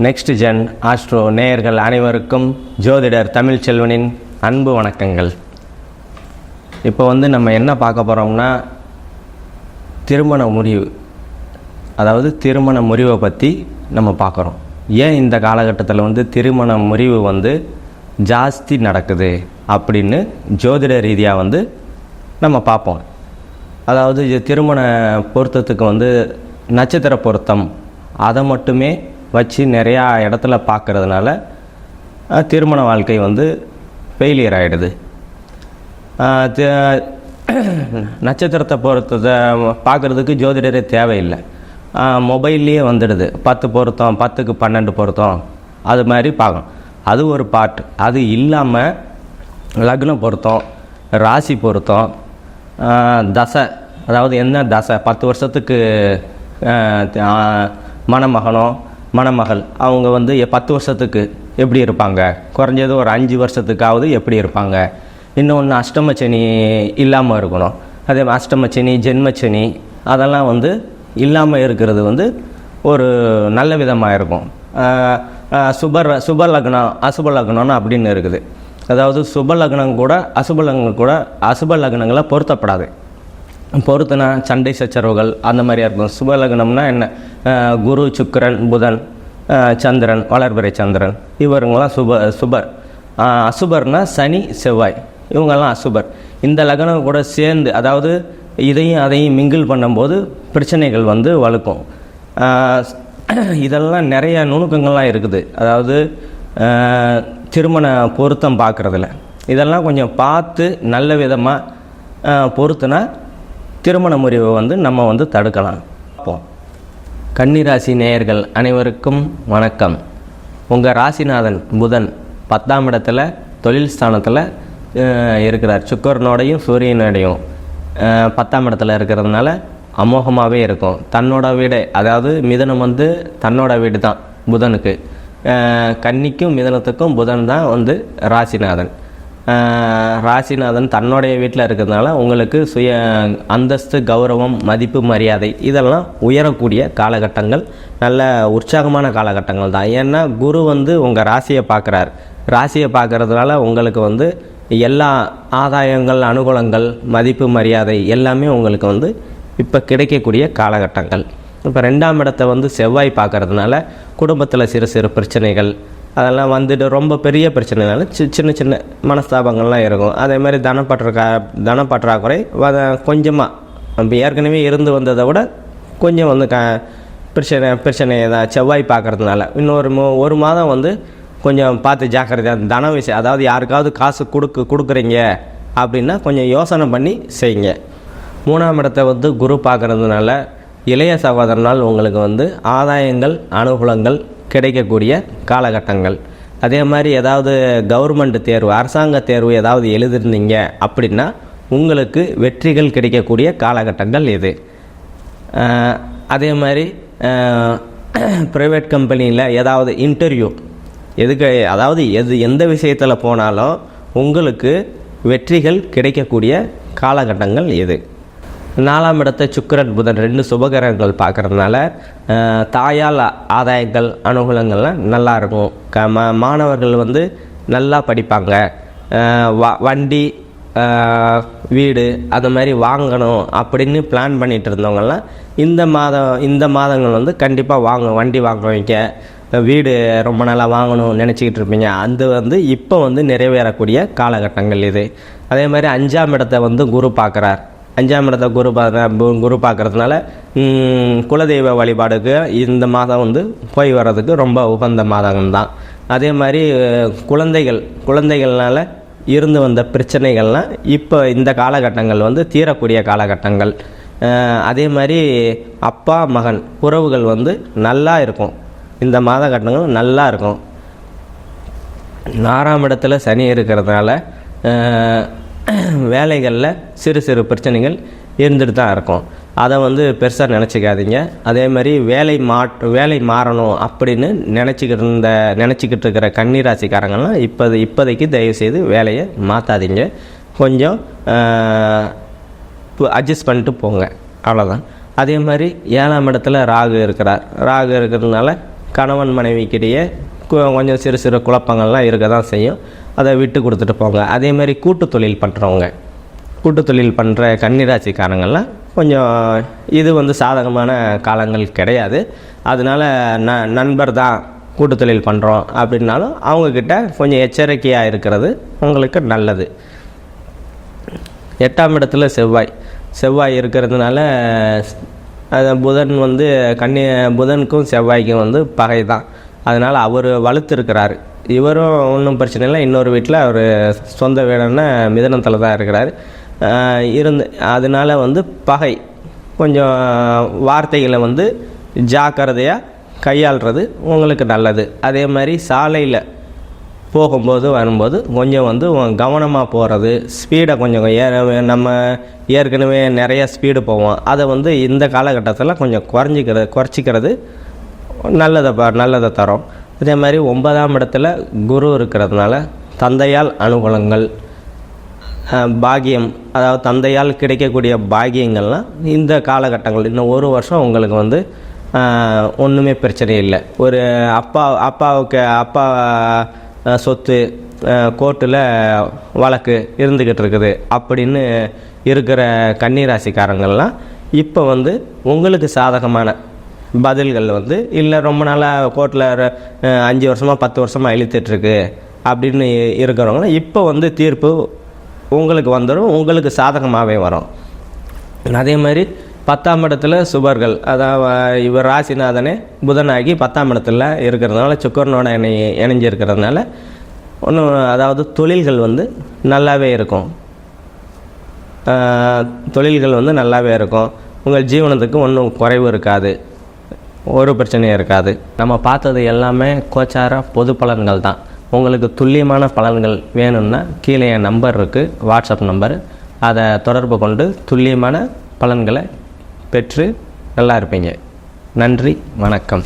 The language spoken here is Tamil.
நெக்ஸ்ட் ஜென் ஆஸ்ட்ரோ நேயர்கள் அனைவருக்கும் ஜோதிடர் தமிழ்ச்செல்வனின் அன்பு வணக்கங்கள். இப்போ நம்ம என்ன பார்க்க போகிறோம்னா திருமண முறிவு, அதாவது திருமண முறிவை பற்றி நம்ம பார்க்குறோம். ஏன் இந்த காலகட்டத்தில் திருமண முறிவு ஜாஸ்தி நடக்குது அப்படின்னு ஜோதிட ரீதியாக நம்ம பார்ப்போம். அதாவது திருமண பொருத்தத்துக்கு நட்சத்திர பொருத்தம் அதை மட்டுமே வச்சு நிறையா இடத்துல பார்க்குறதுனால திருமண வாழ்க்கை ஃபெயிலியர் ஆகிடுது. நட்சத்திரத்தை பொறுத்ததை பார்க்குறதுக்கு ஜோதிடரே தேவையில்லை, மொபைல்லையே வந்துடுது. 10 பொருத்தம், 10க்கு 12 பொருத்தம், அது மாதிரி பார்க்கணும். அது ஒரு பார்ட். அது இல்லாமல் லக்ன பொருத்தம், ராசி பொருத்தம், தசை, அதாவது என்ன தசை, 10 வருஷத்துக்கு மணமகனோ மணமகள் அவங்க 10 வருஷத்துக்கு எப்படி இருப்பாங்க, குறைஞ்சது ஒரு 5 வருஷத்துக்காவது எப்படி இருப்பாங்க. இன்னொன்று அஷ்டமச்சனி இல்லாமல் இருக்கணும். அதே அஷ்டமச்சனி, ஜென்மச்சனி அதெல்லாம் இல்லாமல் இருக்கிறது ஒரு நல்ல விதமாக இருக்கும். சுப லக்னம், அசுப லக்னம்னு அப்படின்னு இருக்குது. அதாவது சுப லக்னம் கூட அசுப லக்னங்களை பொருத்தப்படாது. பொறுத்துனா சண்டை சச்சரவுகள் அந்த மாதிரியா இருக்கும். சுப லக்னம்னா என்ன, குரு, சுக்கிரன், புதன், சந்திரன், வளர்பிறை சந்திரன், இவருங்களாம் சுபர். அசுபர்னா சனி, செவ்வாய், இவங்கெல்லாம் அசுபர். இந்த லக்னம் கூட சேர்ந்து, அதாவது இதையும் அதையும் மிங்கிள் பண்ணும்போது பிரச்சனைகள் வலுக்கும். இதெல்லாம் நிறைய நுணுக்கங்கள்லாம் இருக்குது. அதாவது திருமண பொருத்தம் பார்க்குறதுல இதெல்லாம் கொஞ்சம் பார்த்து நல்ல விதமாக பொருத்துனா திருமண முறிவை நம்ம தடுக்கலாம். பார்ப்போம். கன்னிராசி நேயர்கள் அனைவருக்கும் வணக்கம். உங்கள் ராசிநாதன் புதன் 10ஆம் இடத்துல தொழில் ஸ்தானத்தில் இருக்கிறார். சுக்கரனோடையும் சூரியனோடையும் 10ஆம் இடத்துல இருக்கிறதுனால அமோகமாகவே இருக்கும். தன்னோட வீடு, அதாவது மிதனம் தன்னோட வீடு தான் புதனுக்கு. கன்னிக்கும் மிதனத்துக்கும் புதன் தான் ராசிநாதன். ராசிநாதன் தன்னுடைய வீட்டில் இருக்கிறதுனால உங்களுக்கு சுய அந்தஸ்து, கௌரவம், மதிப்பு, மரியாதை இதெல்லாம் உயரக்கூடிய காலகட்டங்கள், நல்ல உற்சாகமான காலகட்டங்கள் தான். ஏன்னா குரு உங்கள் ராசியை பார்க்குறார். ராசியை பார்க்கறதுனால உங்களுக்கு எல்லா ஆதாயங்கள், அனுகூலங்கள், மதிப்பு, மரியாதை எல்லாமே உங்களுக்கு இப்போ கிடைக்கக்கூடிய காலகட்டங்கள். இப்போ 2ஆம் இடத்தை செவ்வாய் பார்க்கறதுனால குடும்பத்தில் சிறு சிறு பிரச்சனைகள் அதெல்லாம் ரொம்ப பெரிய பிரச்சனைனால சின்ன சின்ன மனஸ்தாபங்கள்லாம் இருக்கும். அதே மாதிரி தனப்பற்றாக்குறை கொஞ்சமாக நம்ம ஏற்கனவே இருந்து வந்ததை விட கொஞ்சம் பிரச்சனை தான் செவ்வாய் பார்க்கறதுனால. இன்னொரு ஒரு மாதம் கொஞ்சம் பார்த்து ஜாக்கிரதையாக தன விஷயம், அதாவது யாருக்காவது காசு கொடுக்குறீங்க அப்படின்னா கொஞ்சம் யோசனை பண்ணி செய்யுங்க. 3ஆம் இடத்தை குரு பார்க்கறதுனால இளைய சகோதரனால் உங்களுக்கு ஆதாயங்கள், அனுகூலங்கள் கிடைக்கக்கூடிய காலகட்டங்கள். அதே மாதிரி ஏதாவது கவர்மெண்ட் தேர்வு, அரசாங்க தேர்வு ஏதாவது எழுதிருந்தீங்க அப்படின்னா உங்களுக்கு வெற்றிகள் கிடைக்கக்கூடிய காலகட்டங்கள் இது. அதே மாதிரி ப்ரைவேட் கம்பெனியில் ஏதாவது இன்டர்வியூ, அதாவது எந்த விஷயத்தில் போனாலும் உங்களுக்கு வெற்றிகள் கிடைக்கக்கூடிய காலகட்டங்கள் இது. 4ஆம் இடத்தை சுக்கிரன், புதன் 2 சுபகிரகங்கள் பார்க்குறதுனால தாயால் ஆதாயங்கள், அனுகூலங்கள்லாம் நல்லா இருக்கும். மாணவர்கள் நல்லா படிப்பாங்க. வண்டி, வீடு அந்த மாதிரி வாங்கணும் அப்படின்னு பிளான் பண்ணிகிட்டு இருந்தவங்கலாம் இந்த மாதங்கள் கண்டிப்பாக வண்டி வாங்க வைக்க, வீடு ரொம்ப நாளாக வாங்கணும் நினச்சிக்கிட்டு இருப்பீங்க. அது இப்போ நிறைவேறக்கூடிய காலகட்டங்கள் இது. அதே மாதிரி 5ஆம் இடத்தை குரு பார்க்குறார். 5ஆம் இடத்தை குரு பார்க்கறதுனால குலதெய்வ வழிபாடுக்கு இந்த மாதம் போய் வர்றதுக்கு ரொம்ப உகந்த மாதம் தான். அதே மாதிரி குழந்தைகள்னால இருந்து வந்த பிரச்சனைகள்லாம் இப்போ இந்த காலகட்டங்கள் தீரக்கூடிய காலகட்டங்கள். அதே மாதிரி அப்பா மகன் உறவுகள் நல்லா இருக்கும். இந்த மாதகட்டங்கள் நல்லா இருக்கும். 6ஆம் இடத்துல சனி இருக்கிறதுனால வேலைகளில் சிறு சிறு பிரச்சனைகள் இருந்துட்டு தான் இருக்கும். அதை பெருசாக நினச்சிக்காதீங்க. அதே மாதிரி வேலை மாறணும் அப்படின்னு நினச்சிக்கிட்டு இருக்கிற கன்னிராசிக்காரங்கள்லாம் இப்போதைக்கு தயவுசெய்து வேலையை மாற்றாதீங்க. கொஞ்சம் அட்ஜஸ்ட் பண்ணிட்டு போங்க, அவ்வளோதான். அதே மாதிரி 7ஆம் இடத்துல ராகு இருக்கிறார். ராகு இருக்கிறதுனால கணவன் மனைவிக்கிடையே கொஞ்சம் சிறு சிறு குழப்பங்கள்லாம் இருக்க தான் செய்யும். அதை விட்டு கொடுத்துட்டு போங்க. அதேமாதிரி கூட்டு தொழில் பண்ணுறவங்க, கூட்டு தொழில் பண்ணுற கன்னிராசிக்காரங்கள்லாம் கொஞ்சம் இது வந்து சாதகமான காலங்கள் கிடையாது. அதனால் நண்பர் தான் கூட்டு தொழில் பண்ணுறோம் அப்படின்னாலும் அவங்கக்கிட்ட கொஞ்சம் எச்சரிக்கையாக இருக்கிறது உங்களுக்கு நல்லது. 8ஆம் இடத்துல செவ்வாய் இருக்கிறதுனால புதன் வந்து புதனுக்கும் செவ்வாய்க்கும் வந்து பகை தான். அதனால் அவர் வலுத்து இருக்கிறார். இவரும் ஒன்றும் பிரச்சனை இல்லை. இன்னொரு வீட்டில் அவர் சொந்த வீடுன்னா மிதனத்தில் தான் இருக்கிறார். அதனால் வந்து பகை. கொஞ்சம் வார்த்தைகளை வந்து ஜாக்கிரதையாக கையாளுறது உங்களுக்கு நல்லது. அதே மாதிரி சாலையில் போகும்போது வரும்போது கொஞ்சம் வந்து கவனமாக போகிறது, ஸ்பீடை கொஞ்சம் நம்ம ஏற்கனவே நிறைய ஸ்பீடு போவோம், அதை வந்து இந்த காலகட்டத்தில் கொஞ்சம் குறைச்சிக்கிறது நல்லதை தரும். அதே மாதிரி 9ஆம் இடத்துல குரு இருக்கிறதுனால தந்தையால் அனுகூலங்கள், பாக்கியம், அதாவது தந்தையால் கிடைக்கக்கூடிய பாக்கியங்கள்லாம் இந்த காலகட்டங்கள் இன்னும் ஒரு வருஷம் உங்களுக்கு வந்து ஒன்றுமே பிரச்சனை இல்லை. ஒரு அப்பா சொத்து கோர்ட்டில் வழக்கு இருந்துக்கிட்டு இருக்குது அப்படின்னு இருக்கிற கன்னிராசிக்காரங்கள்லாம் இப்போ வந்து உங்களுக்கு சாதகமான பதில்கள் வந்து இல்லை ரொம்ப நாளாக கோர்ட்டில் 5 வருஷமாக 10 வருஷமாக இழுத்துட்ருக்கு அப்படின்னு இருக்கிறவங்களாம் இப்போ வந்து தீர்ப்பு உங்களுக்கு வந்துடும், உங்களுக்கு சாதகமாகவே வரும். அதே மாதிரி 10ஆம் இடத்துல சுபர்கள், அதாவது இவர் ராசிநாதனே புதனாகி 10ஆம் இடத்துல இருக்கிறதுனால சுக்கரனோட இணைஞ்சிருக்கிறதுனால ஒன்றும், அதாவது தொழில்கள் வந்து நல்லாவே இருக்கும். உங்கள் ஜீவனத்துக்கு ஒன்றும் குறைவு இருக்காது, ஒரு பிரச்சனையும் இருக்காது. நம்ம பார்த்தது எல்லாமே கோச்சார பொது பலன்கள் தான். உங்களுக்கு துல்லியமான பலன்கள் வேணும்னா கீழே என் நம்பர் இருக்குது, வாட்ஸ்அப் நம்பர். அதை தொடர்பு கொண்டு துல்லியமான பலன்களை பெற்று நல்லா இருப்பீங்க. நன்றி, வணக்கம்.